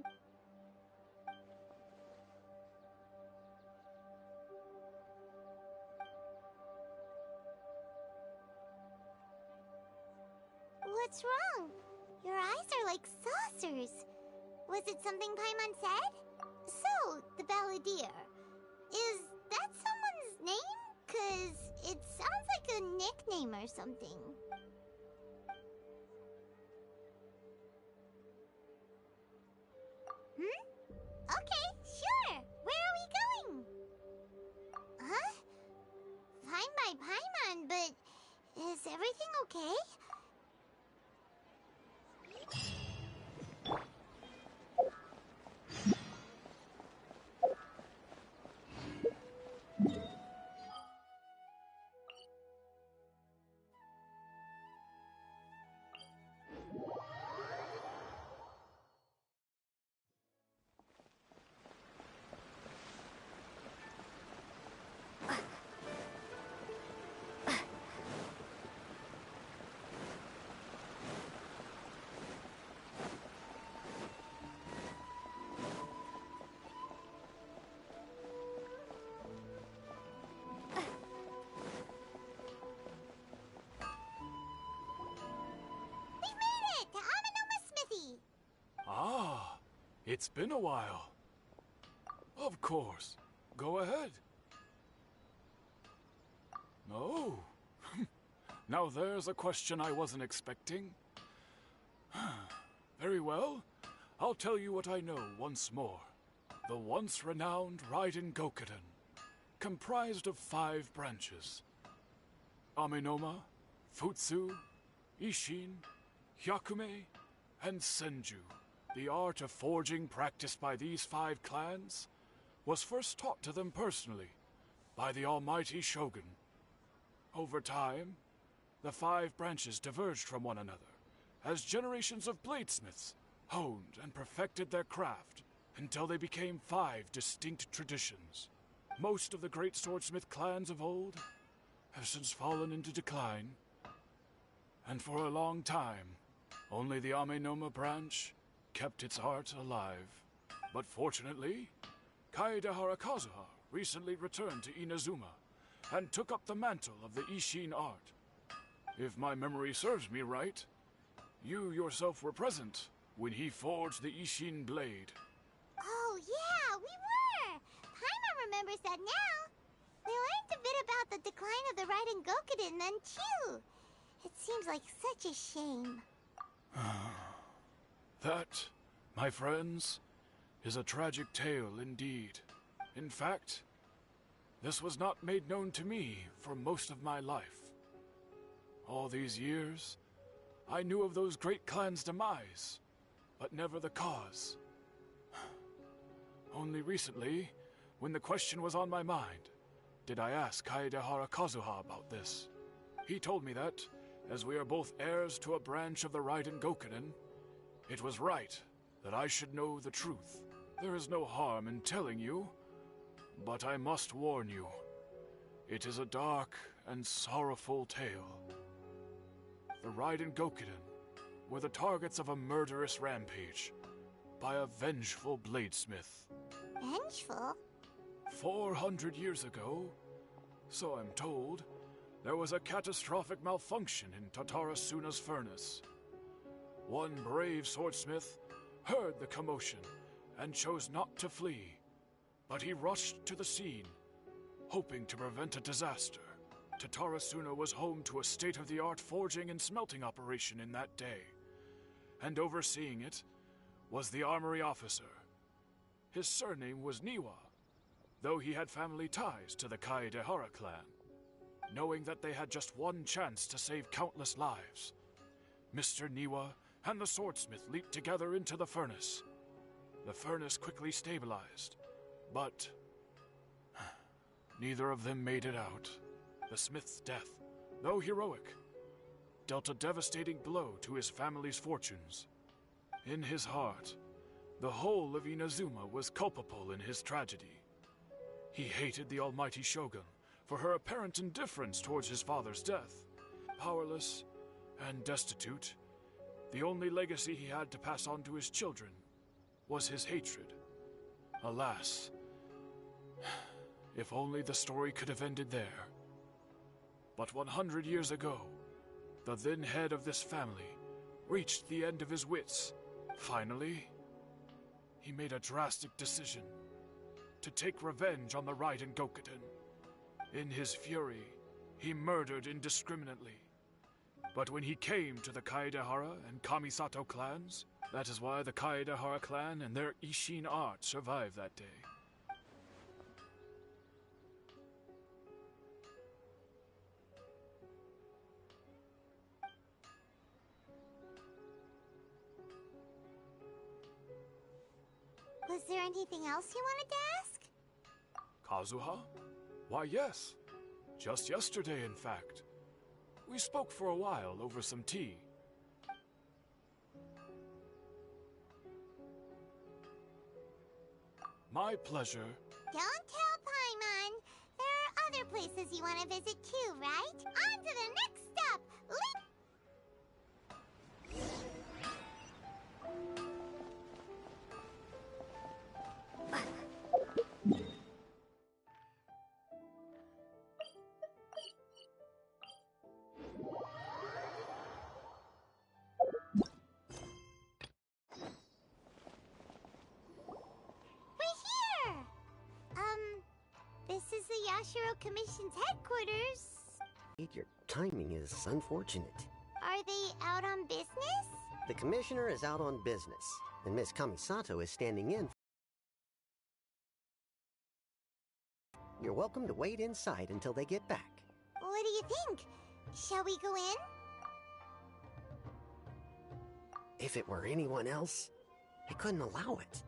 What's wrong? Your eyes are like saucers. Was it something Paimon said? So, the Balladeer. Is that someone's name? 'Cause it sounds like a nickname or something. It's been a while. Of course. Go ahead. Oh. Now there's a question I wasn't expecting. Very well. I'll tell you what I know once more. The once renowned Raiden Gokuden, comprised of 5 branches. Amenoma, Futsu, Ishin, Hyakume, and Senju. The art of forging practiced by these 5 clans was first taught to them personally by the almighty Shogun. Over time, the 5 branches diverged from one another as generations of bladesmiths honed and perfected their craft until they became 5 distinct traditions. Most of the great swordsmith clans of old have since fallen into decline, and for a long time, only the Amenoma branch kept its art alive. But fortunately, Kaedehara Kazuha recently returned to Inazuma and took up the mantle of the Ishin art. If my memory serves me right, you yourself were present when he forged the Ishin blade. Oh, yeah, we were! Paimon remembers that now. We learned a bit about the decline of the Raiden Gokuden then, too. It seems like such a shame. That, my friends, is a tragic tale indeed. In fact, this was not made known to me for most of my life. All these years, I knew of those great clans' demise, but never the cause. Only recently, when the question was on my mind, did I ask Kaedehara Kazuha about this. He told me that, as we are both heirs to a branch of the Raiden Gokuden, it was right that I should know the truth. There is no harm in telling you, but I must warn you. It is a dark and sorrowful tale. The Raiden Gokuden were the targets of a murderous rampage by a vengeful bladesmith. Vengeful? 400 years ago, so I'm told, there was a catastrophic malfunction in Tatarasuna's furnace. One brave swordsmith heard the commotion and chose not to flee, but he rushed to the scene, hoping to prevent a disaster. Tatarasuna was home to a state-of-the-art forging and smelting operation in that day, and overseeing it was the armory officer. His surname was Niwa, though he had family ties to the Kaedehara clan. Knowing that they had just one chance to save countless lives, Mr. Niwa and the swordsmith leaped together into the furnace. The furnace quickly stabilized, but neither of them made it out. The smith's death, though heroic, dealt a devastating blow to his family's fortunes. In his heart, the whole of Inazuma was culpable in his tragedy. He hated the almighty Shogun for her apparent indifference towards his father's death. Powerless and destitute, the only legacy he had to pass on to his children was his hatred. Alas, if only the story could have ended there. But 100 years ago, the then head of this family reached the end of his wits. Finally, he made a drastic decision to take revenge on the Raiden Gokuden. In his fury, he murdered indiscriminately. But when he came to the Kaedehara and Kamisato clans, that is why the Kaedehara clan and their Ishin art survived that day. Was there anything else you wanted to ask? Kazuha? Why, yes. Just yesterday, in fact. We spoke for a while over some tea. My pleasure. Don't tell Paimon. There are other places you want to visit too, right? On to the next stop! Yashiro Commission's headquarters. Your timing is unfortunate. Are they out on business? The Commissioner is out on business, and Miss Kamisato is standing in. You're welcome to wait inside until they get back. What do you think? Shall we go in? If it were anyone else, I couldn't allow it.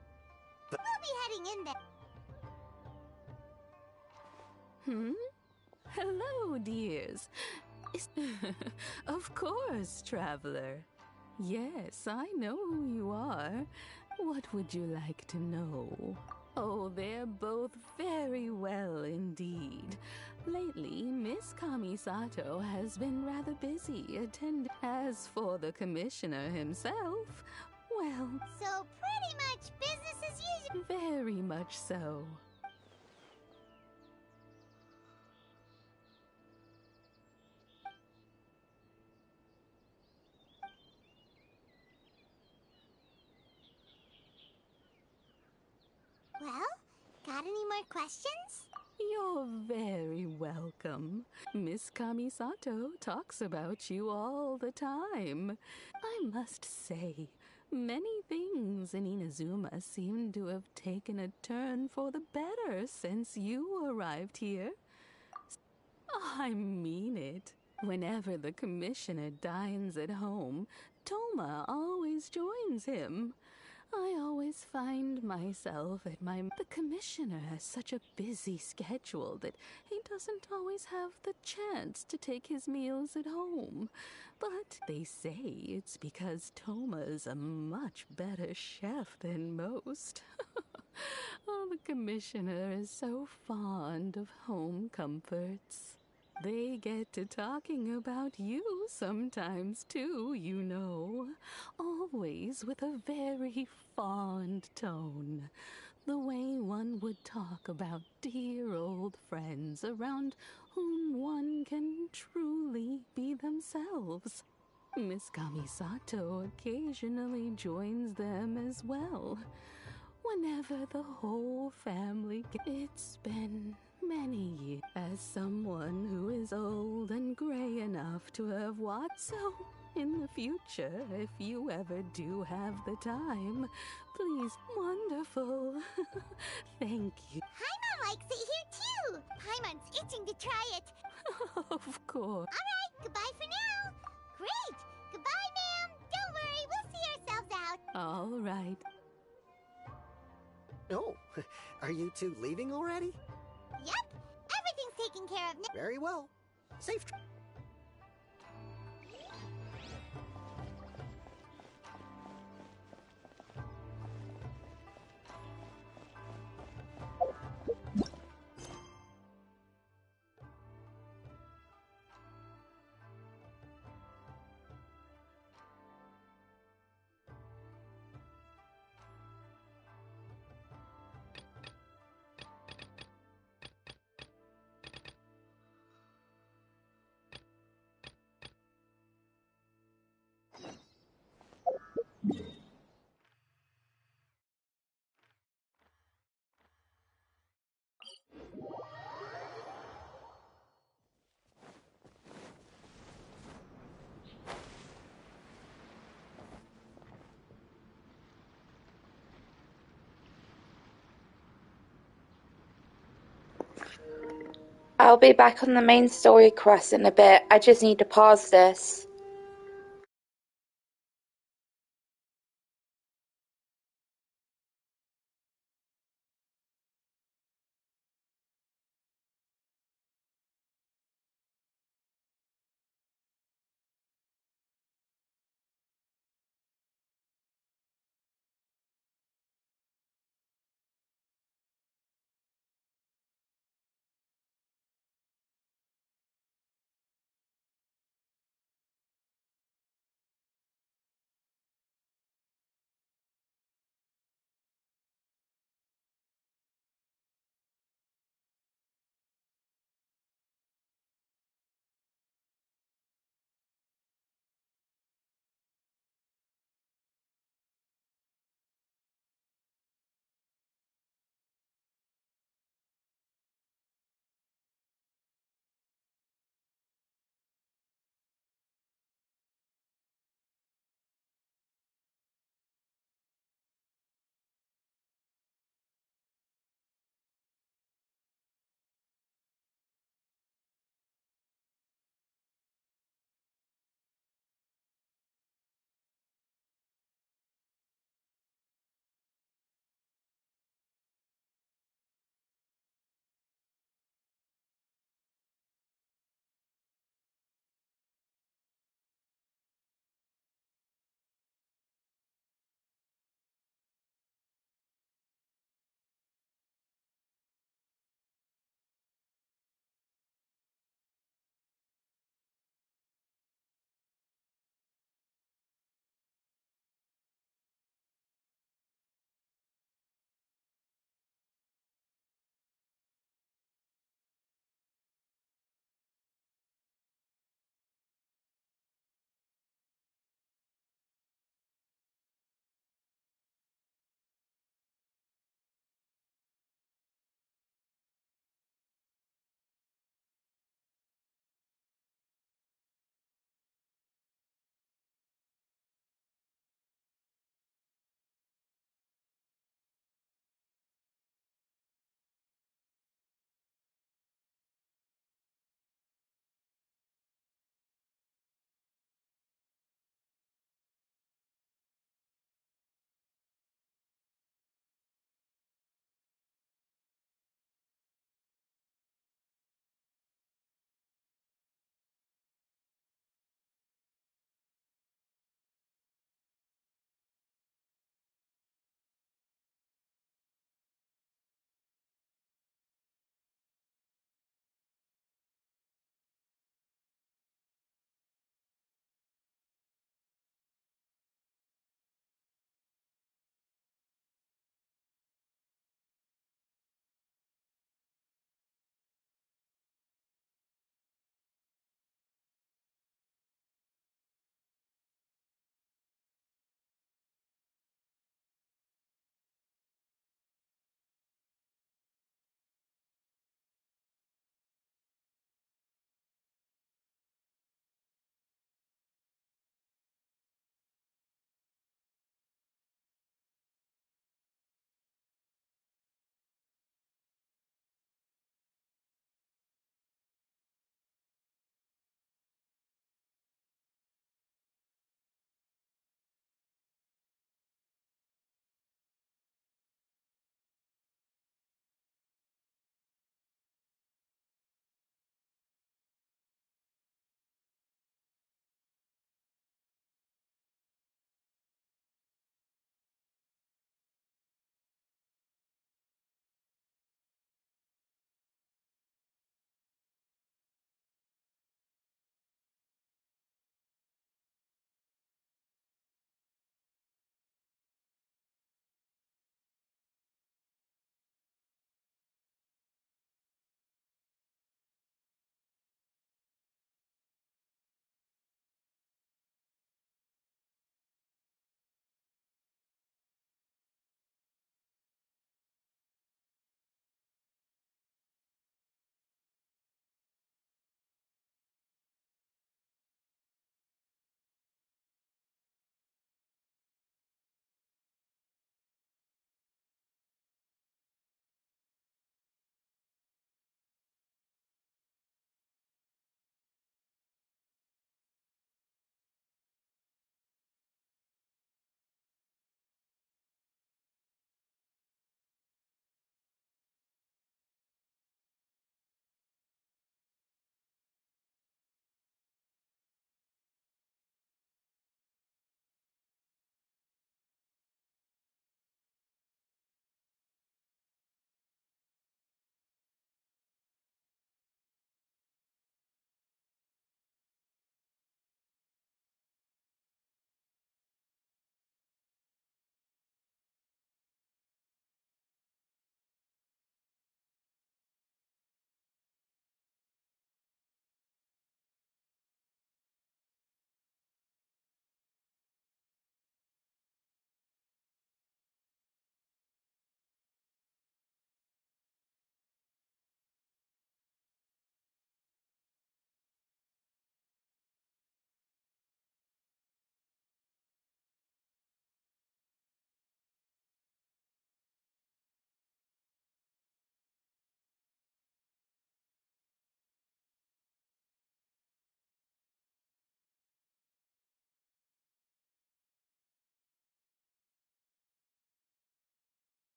But We'll be heading in there. Hello, dears. Of course, traveler. Yes, I know who you are. What would you like to know? Oh, they're both very well indeed. Lately, Miss Kamisato has been rather busy attending. As for the commissioner himself, well... So pretty much business as usual. Very much so. Well, got any more questions? You're very welcome. Miss Kamisato talks about you all the time. I must say, many things in Inazuma seem to have taken a turn for the better since you arrived here. I mean it. Whenever the commissioner dines at home, Toma always joins him. I always find myself at my... The commissioner has such a busy schedule that he doesn't always have the chance to take his meals at home. But they say it's because Toma's a much better chef than most. Oh, the commissioner is so fond of home comforts. They get to talking about you sometimes, too, you know. Always with a very fond tone. The way one would talk about dear old friends around whom one can truly be themselves. Miss Kamisato occasionally joins them as well. Whenever the whole family... It's been... many years. As someone who is old and gray enough to have watched, so in the future, if you ever do have the time, please, wonderful. Thank you. Paimon likes it here too. Paimon's itching to try it. Of course. All right, goodbye for now. Great. Goodbye, ma'am. Don't worry, we'll see ourselves out. All right. Oh, are you two leaving already? Yep, everything's taken care of now. Very well. Safe trip. I'll be back on the main story quest in a bit. I just need to pause this.